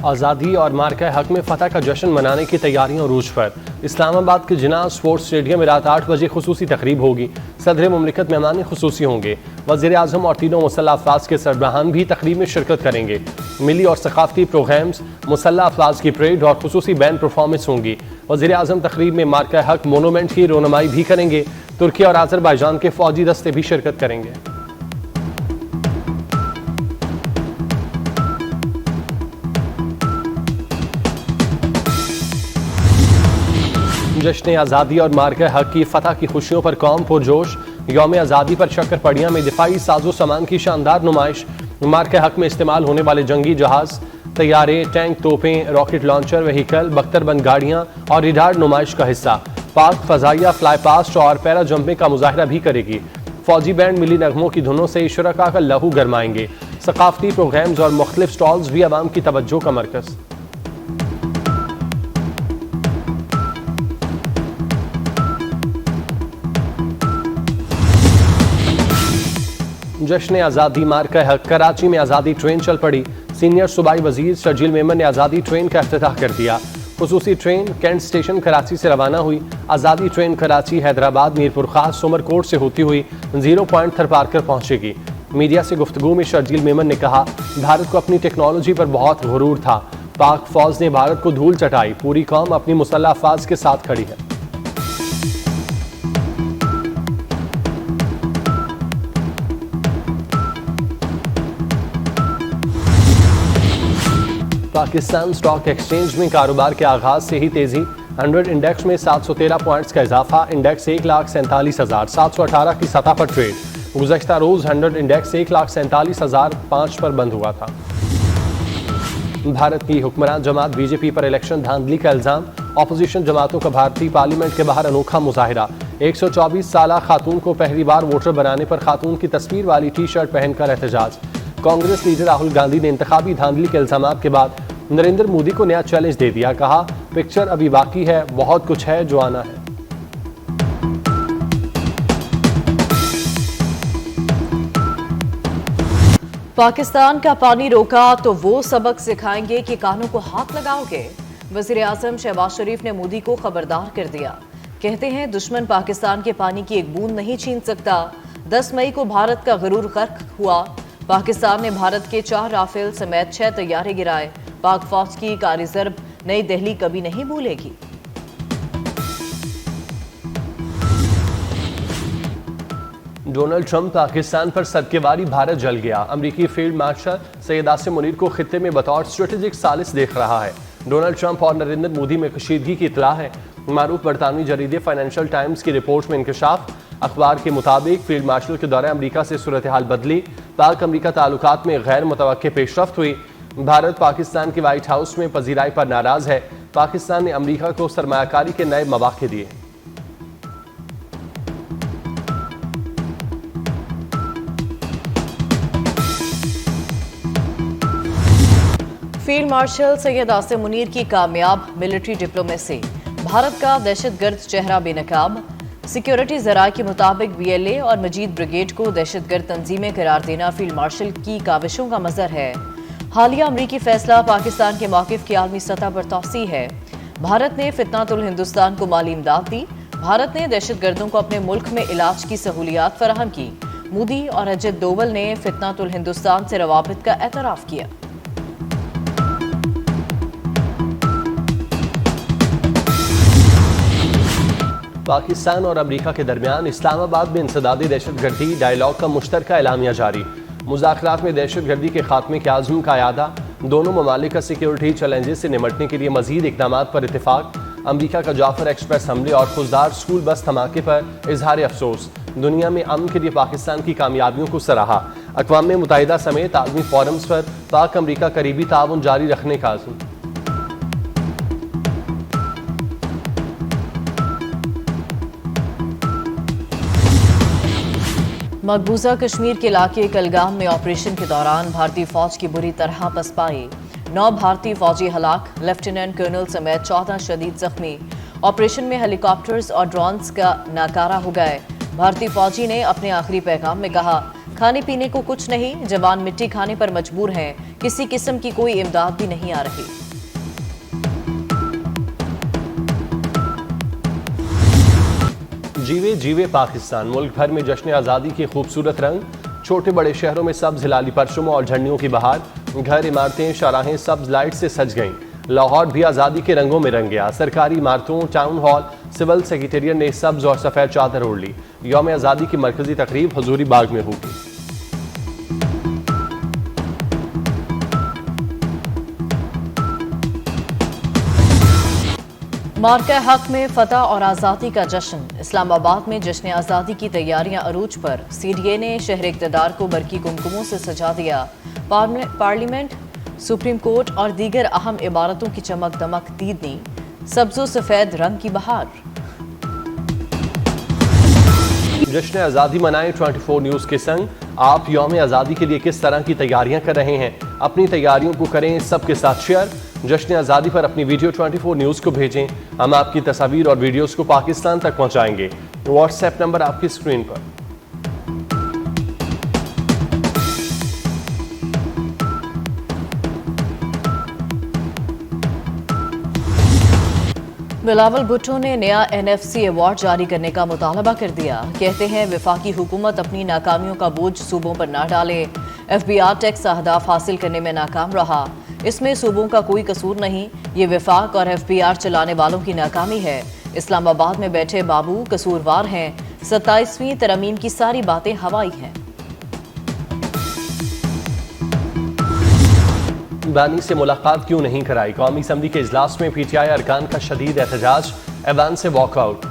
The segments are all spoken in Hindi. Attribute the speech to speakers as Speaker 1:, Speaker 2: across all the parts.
Speaker 1: आज़ादी और मार्का हक में फ़तह का जश्न मनाने की तैयारियां उरूज पर। इस्लामाबाद के जिना स्पोर्ट्स स्टेडियम में रात 8 बजे खुसूसी तकरीब होगी। सदर मुमलिकत मेहमान खुसूसी होंगे। वज़ीर आज़म और तीनों मुसल्लह अफवाज के सरबराहान भी तकरीब में शिरकत करेंगे। मिली और सकाफती प्रोग्राम्स, मुसल्लह अफवाज की परेड और खुसूसी बैंड परफॉर्मेंस होंगी। वज़ीर आज़म तकरीब में मार्का हक मोनूमेंट की रोनुमाई भी करेंगे। तुर्की और अज़रबैजान के फौजी दस्ते भी शिरकत करेंगे। जश्न आज़ादी और मार्का हक की फतह की खुशियों पर कौम पुरजोश। यौम आज़ादी पर शक्करपड़िया में दिफाई साजो सामान की शानदार नुमाइश। मार्का हक में इस्तेमाल होने वाले जंगी जहाज, तैयारे, टैंक, तोपें, रॉकेट लॉन्चर, व्हीकल, बख्तरबंद गाड़ियाँ और रिडार नुमाइश का हिस्सा। पाक फजाइया फ्लाई पास्ट और पैरा जंपिंग का मुजाहरा भी करेगी। फौजी बैंड मिली नगमों की धुनों से शुरका का लहू गरमाएंगे। सकाफती प्रोग्राम्स और मुख्तलिफ स्टॉल्स भी आवाम की तवज्जो का मरकज। जश्न आज़ादी मार्का हक। कराची में आज़ादी ट्रेन चल पड़ी। सीनियर सूबाई वजीर शर्जील मेमन ने आज़ादी ट्रेन का इफ्तिताह कर दिया। खुसूसी ट्रेन कैंट स्टेशन कराची से रवाना हुई। आज़ादी ट्रेन कराची, हैदराबाद, मीरपुर खास, उमरकोट से होती हुई 0 पॉइंट थरपारकर पहुंचेगी। मीडिया से गुफ्तगू में शर्जील मेमन ने कहा, भारत को अपनी टेक्नोलॉजी पर बहुत गुरूर था। पाक फौज ने भारत को धूल चटाई। पूरी कौम अपनी मुसल्लह अफवाज के साथ खड़ी है। पाकिस्तान स्टॉक एक्सचेंज में कारोबार के आगाज से ही तेजी। 100 इंडेक्स में 713 पॉइंट्स का इजाफा। इंडेक्स 1,47,718 की सतह पर ट्रेड। गुज़श्ता रोज 100 इंडेक्स 1,47,005 पर बंद हुआ था। भारत की हुक्मरान जमात बीजेपी पर इलेक्शन धांधली का इल्जाम। ऑपोजिशन जमातों का भारतीय पार्लियामेंट के बाहर अनोखा मुजाहिरा। 124 साल खातून को पहली बार वोटर बनाने पर खातून की तस्वीर वाली टी शर्ट पहनकर एहतजाज। कांग्रेस लीडर राहुल गांधी ने इंतखाबी धांधली के इल्जामात के बाद नरेंद्र मोदी को नया चैलेंज दे दिया। कहा, पिक्चर अभी बाकी है, बहुत कुछ है जो आना है।
Speaker 2: पाकिस्तान का पानी रोका तो वो सबक सिखाएंगे कि कानों को हाथ लगाओगे। वज़ीर आज़म शहबाज शरीफ ने मोदी को खबरदार कर दिया। कहते हैं, दुश्मन पाकिस्तान के पानी की एक बूंद नहीं छीन सकता। 10 मई को भारत का गरूर गर्क हुआ। पाकिस्तान ने भारत के 4 राफेल समेत 6 तैयारे गिराए। पाक फौज की कारी ज़रब नई दिल्ली कभी नहीं भूलेगी।
Speaker 1: डोनाल्ड ट्रंप पाकिस्तान पर सदकेवारी भारत जल गया। अमेरिकी फील्ड मार्शल सैयद आसिम मुनीर को खित्ते में बतौर स्ट्रेटेजिक सालिस देख रहा है। डोनाल्ड ट्रंप और नरेंद्र मोदी में कशीदगी की इतला है। मारूफ बरतानवी जरीदे फाइनेंशियल टाइम्स की रिपोर्ट में इंकशाफ। अखबार के मुताबिक फील्ड मार्शल के दौरे अमेरिका से सूरत हाल बदली। पाक अमेरिका ताल्लुकात में गैर मुतवक्के पेशरफ्त हुई। भारत पाकिस्तान के व्हाइट हाउस में पजीराई पर नाराज है। पाकिस्तान ने अमेरिका को सरमायाकारी के नए मौके दिए।
Speaker 2: फील्ड मार्शल सैयद आसिम मुनीर की कामयाब मिलिट्री डिप्लोमेसी। भारत का दहशतगर्द चेहरा बेनकाब। सिक्योरिटी जराये के मुताबिक BLA और मजीद ब्रिगेड को दहशतगर्द तंजीमें करार देना फील्ड मार्शल की काविशों का मजर है। हालिया अमरीकी फैसला पाकिस्तान के मौक़िफ़ की आलमी सतह पर तौसी है। भारत ने फितनातुल हिंदुस्तान को माली इमदाद दी। भारत ने दहशतगर्दों को अपने मुल्क में इलाज की सहूलियात फराहम की। मोदी और अजित डोवल ने फितनातुल हिंदुस्तान से रवाबित का एतराफ़ किया।
Speaker 1: पाकिस्तान और अमेरिका के दरमियान इस्लामाबाद में इंसदादी दहशतगर्दी डायलॉग का मुश्तरका एलामिया जारी। मुज़ाकरात में दहशतगर्दी के खात्मे के आज़म का यादा। दोनों ममालिक का सिक्योरिटी चैलेंजेस से निमटने के लिए मजीद इक़दामात पर इत्तेफाक। अमेरिका का जाफर एक्सप्रेस हमले और खुजदार स्कूल बस धमाके पर इजहार अफसोस। दुनिया में अमन के लिए पाकिस्तान की कामयाबियों को सराहा। अक़वाम मुत्तहिदा समेत आलमी फोरम्स पर पाक अमेरिका करीबी ताउन जारी रखने का आज़म।
Speaker 2: मकबूजा कश्मीर के इलाके कलगाम में ऑपरेशन के दौरान भारतीय फौज की बुरी तरह पसपाई। 9 भारतीय फौजी हलाक, लेफ्टिनेंट कर्नल समेत 14 शदीद जख्मी। ऑपरेशन में हेलीकॉप्टर्स और ड्रोन्स का नाकारा हो गए। भारतीय फौजी ने अपने आखिरी पैगाम में कहा, खाने पीने को कुछ नहीं, जवान मिट्टी खाने पर मजबूर हैं, किसी किस्म की कोई इमदाद भी नहीं आ रही।
Speaker 1: जीवे जीवे पाकिस्तान, मुल्क भर में जश्न आज़ादी के खूबसूरत रंग, छोटे बड़े शहरों में सब्ज हिलाली परचमों और झंडियों की बहार, घर इमारतें शाहराहें सब्ज लाइट से सज गईं। लाहौर भी आज़ादी के रंगों में रंग गया। सरकारी इमारतों, टाउन हॉल, सिविल सेक्रेटेरिएट ने सब्ज और सफ़ेद चादर ओढ़ ली। यौम आज़ादी की मरकजी तकरीब हजूरी बाग में होगी।
Speaker 2: मार्का हक में फतह और आज़ादी का जश्न, इस्लामाबाद में जश्न आज़ादी की तैयारियां अरूज पर। सीडीए ने शहर इक़्तिदार को बरकी कुमकुमों से सजा दिया। पार्लियामेंट, सुप्रीम कोर्ट और दीगर अहम इमारतों की चमक दमक दीदनी, सब्ज़ो सफ़ेद रंग की बहार।
Speaker 1: जश्न आज़ादी मनाएं 24 न्यूज़ के संग। आप यौम आज़ादी के लिए किस तरह की तैयारियां कर रहे हैं? अपनी तैयारियों को करें सबके साथ शेयर। जश्न आज़ादी पर अपनी वीडियो 24 न्यूज़ को भेजें। हम आपकी तस्वीर और वीडियोस को पाकिस्तान तक पहुंचाएंगे। व्हाट्सएप नंबर आपकी स्क्रीन पर।
Speaker 2: बिलावल भुट्टो ने नया NFC अवार्ड जारी करने का मुतालबा कर दिया। कहते हैं वफाकी हुकूमत अपनी नाकामियों का बोझ सूबों पर न डाले। FBR टैक्स अहदाफ हासिल करने में नाकाम रहा, इसमें सूबों का कोई कसूर नहीं, ये वफाक और FBR चलाने वालों की नाकामी है। इस्लामाबाद में बैठे बाबू कसूरवार हैं। 27वीं तरमीम की सारी बातें हवाई हैं।
Speaker 1: बानी से मुलाकात क्यों नहीं कराई? कौमी असम्बली के इजलास में PTI अरकान का शदीद एहतजाज, ऐवान से walkout.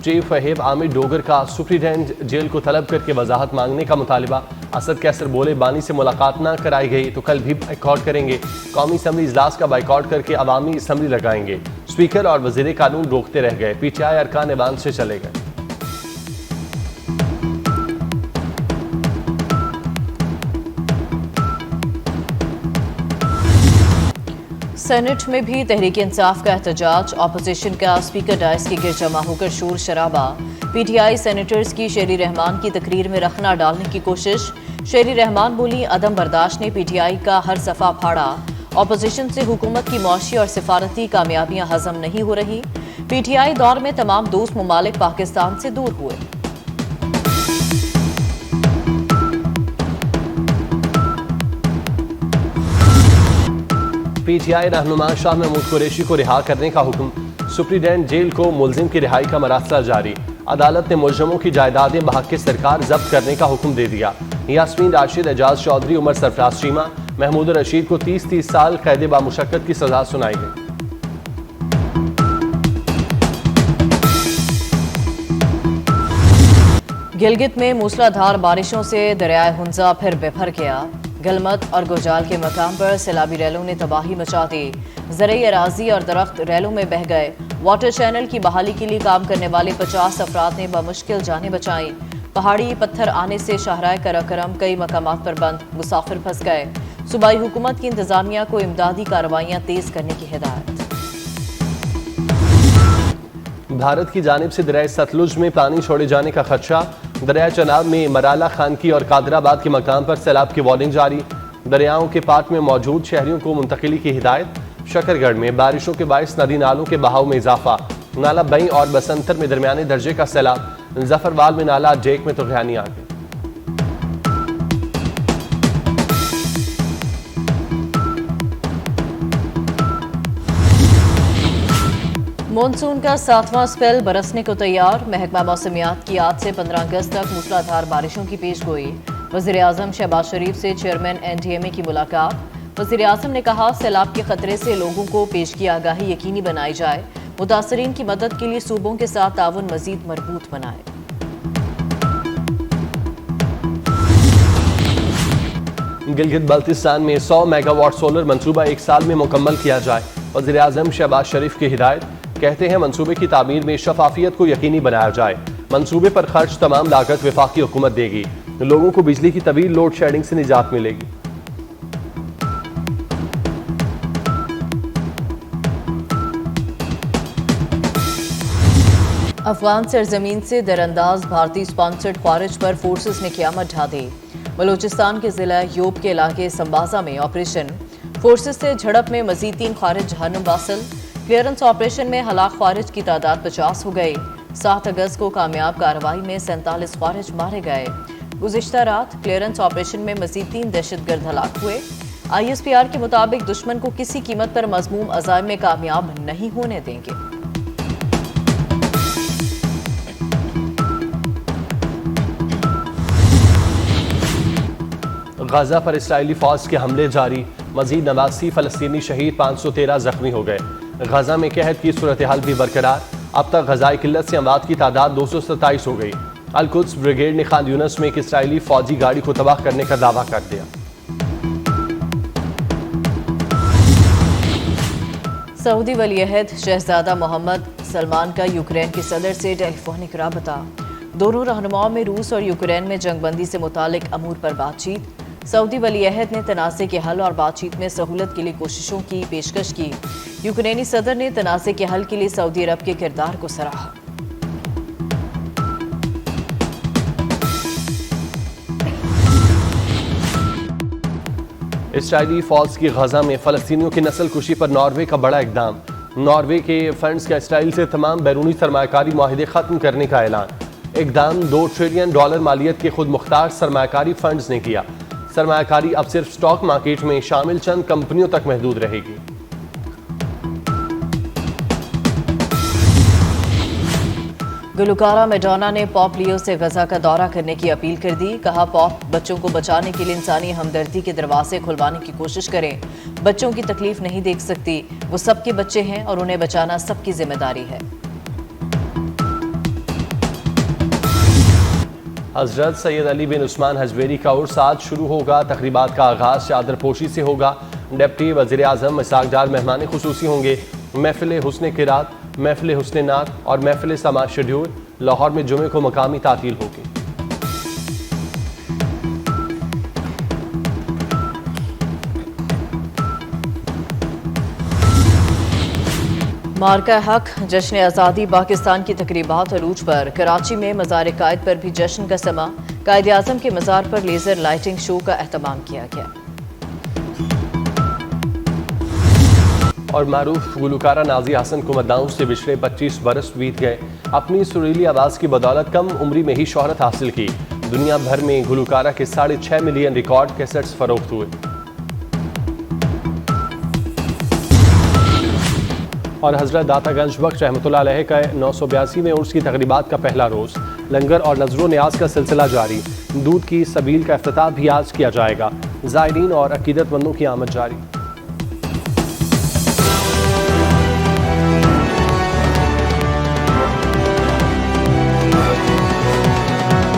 Speaker 1: Chief whip Aamir Dogar का सुप्रीडेंट जेल को तलब करके वजाहत मांगने का मुतालबा। असद कैसर बोले बानी से मुलाकात ना कराई गई तो कल भी बाइकआउट करेंगे। कौमी असम्बली इजलास का बाइकआउट करके अवामी असम्बली लगाएंगे। स्पीकर और वजीर कानून रोकते रह गए। PTI अरकान ऐवान से चले गए।
Speaker 2: सेनेट में भी तहरीक इंसाफ का एहतजाज, ऑपोजिशन का स्पीकर डायस के गिर जमा होकर शोर शराबा। PTI सेनेटर्स की शेरी रहमान की तकरीर में रखना डालने की कोशिश। शेरी रहमान बोली अदम बर्दाश्त ने PTI का हर सफ़ा फाड़ा। ऑपोजिशन से हुकूमत की मुआशी और सिफारती कामयाबियां हजम नहीं हो रही। PTI दौर में तमाम दोस्त ममालिक पाकिस्तान से दूर हुए।
Speaker 1: PTI रहनुमा शाह महमूद कुरैशी को रिहा करने का हुक्म। सुप्रीडेंट जेल को मुलजिम की रिहाई का मरासला जारी। अदालत ने मुलजमों की जायदादें बहक के सरकार जब्त करने का हुक्म दे दिया। यास्मीन राशिद, एजाज चौधरी, उमर सरफराज चीमा, महमूद रशीद को 30 साल कैद बामुशक्कत की सजा सुनाई गई।
Speaker 2: गिलगित में मूसलाधार बारिशों से दरियाए हुंजा फिर बेभर गया। गलमत और गुजाल के मकाम पर सैलाबी रैलों ने तबाही मचा दी। ज़रई अराजी और दरख्त रैलों में बह गए। वाटर चैनल की बहाली के लिए काम करने वाले 50 अफराद ने बमुश्किल जानें बचाई। पहाड़ी पत्थर आने से शाहराह कराकरम कई मकामात पर बंद, मुसाफिर फंस गए। सूबाई हुकूमत की इंतजामिया को इमदादी कार्रवाइयां तेज करने की हिदायत।
Speaker 1: भारत की जानिब से दरिया सतलुज में पानी छोड़े जाने का खदशा। दरिया चनाब में मराला खानकी और कादराबाद के मकाम पर सैलाब की वार्निंग जारी। दरियाओं के पाट में मौजूद शहरियों को मुंतकिली की हिदायत। शकरगढ़ में बारिशों के बायस नदी नालों के बहाव में इजाफा। नाला बई और बसंतर में दरमियाने दर्जे का सैलाब। जफरवाल में नाला जेक में तुगयानी आ गई।
Speaker 2: मॉनसून का 7वां स्पेल बरसने को तैयार। महकमा मौसमियात की आज से 15 अगस्त तक मूसलाधार बारिशों की पेशगोई। वज़ीर आज़म शहबाज शरीफ से चेयरमैन NDMA की मुलाकात। वज़ीर आज़म ने कहा सैलाब के खतरे से लोगों को पेशगी आगाही यकीनी बनाई जाए। मुतासरीन की मदद के लिए सूबों के साथ ताउन मजीद मजबूत बनाए।
Speaker 1: गिलगित बल्तिस्तान में 100 मेगावाट सोलर मंसूबा 1 साल में मुकम्मल किया जाए। वज़ीर आज़म शहबाज शरीफ की हिदायत। कहते हैं मंसूबे की तामीर में शफाफियत को यकीनी बनाया जाए। मंसूबे पर खर्च तमाम लागत वफाकी हुकूमत देगी। लोगों को बिजली की तवील लोड शेडिंग से निजात मिलेगी।
Speaker 2: अफगान सरजमीन से दरअंदाज भारतीय स्पॉन्सर्ड ख्वारिज पर फोर्सेस ने क़यामत ढा दी। बलूचिस्तान के जिला योब के इलाके संबाजा में ऑपरेशन फोर्सेस से झड़प में मजीद 3 खारिज जहन्नुम वासिल। क्लियरेंस ऑपरेशन में हलाक खारिज की तादाद 50 हो गई। 7 अगस्त को कामयाब कार्रवाई में 47 खारिज मारे गए। गुज़िश्ता रात क्लियरेंस ऑपरेशन में मजीद 3 दहशतगर्द हलाक हुए। ISPR के मुताबिक दुश्मन को किसी कीमत पर मज़मूम अज़ाइम में कामयाब नहीं होने देंगे।
Speaker 1: गाजा पर इस्राएली फौज के हमले जारी, मजीद 89 फलस्तीनी शहीद, 513 जख्मी हो गए। गाजा में कहत की सूरत हाल भी बरकरार। अब तक गजाई किल्लत से अमवात की तादाद 227 हो गई। अल-कुद्स ब्रिगेड ने खान यूनस में एक इस्राएली फौजी गाड़ी को तबाह करने का दावा कर दिया।
Speaker 2: सऊदी वली अहद शहजादा मोहम्मद सलमान का यूक्रेन के सदर से टेलीफोनिक राबता। दोनों रहनुमाओं में रूस और यूक्रेन में जंगबंदी से मुतालिक अमूर पर बातचीत। सऊदी वली अहद ने तनाज़े के हल और बातचीत में सहूलत के लिए कोशिशों की पेशकश की। यूक्रेनी सदर ने तनाज़े के हल के लिए सऊदी अरब के किरदार को सराहा।
Speaker 1: इस्राएली फौज की गजा में फलस्तीनियों की नस्ल कुशी पर नॉर्वे का बड़ा इकदाम। नॉर्वे के फंड्स का इसराइल से तमाम बैरूनी सरमाकारी माहिदे खत्म करने का ऐलान। इकदाम $2 ट्रिलियन मालियत के खुद मुख्तार सरमाकारी फंड्स ने किया। सरमाकारी अब सिर्फ स्टॉक मार्केट में शामिल चंद कंपनियों तक महदूद रहेगी।
Speaker 2: गुलकारा मैडोना ने पॉप लियो से गजा का दौरा करने की अपील कर दी। कहा, पॉप बच्चों को बचाने के लिए इंसानी हमदर्दी के दरवाजे खुलवाने की कोशिश करें। बच्चों की तकलीफ नहीं देख सकती, वो सबके बच्चे हैं और उन्हें बचाना सबकी जिम्मेदारी है।
Speaker 1: हजरत सैयद अली बिन उस्मान हजवेरी का उर्स आज शुरू होगा। तकरीबात का आगाज चादरपोशी से होगा। डिप्टी वज़ीर आज़म इसहाक डार मेहमान खुसूसी होंगे। महफिल हुस्न किरात, महफिल हुस्न नात और महफिल समाज शेड्यूल। लाहौर में जुमे को मकामी तातील होगी।
Speaker 2: मार्का हक जश्न आज़ादी पाकिस्तान की तकरीबात अरूज पर। कराची में मज़ार कायद पर भी जश्न का समा। कायद आज़म के मज़ार पर लेज़र लाइटिंग शो का एहतमाम किया गया।
Speaker 1: और मारूफ गुलकारा नाज़िया हसन को मद्दाओं से पिछले 25 बरस बीत गए। अपनी सुरीली आवाज़ की बदौलत कम उम्री में ही शोहरत हासिल की। दुनिया भर में गुलकारा के 6.5 मिलियन रिकॉर्ड कैसेट्स फरोख्त हुए। और हजरत दातागंज बख्श रहमतुल्लाह अलैह का 982 में उर्स की तकरीबात का पहला रोज़। लंगर और नज़रो न्याज का सिलसिला जारी। दूध की सबील का इफ्तिताह भी आज किया जाएगा। ज़ायरीन और अकीदतमंदों की आमद जारी।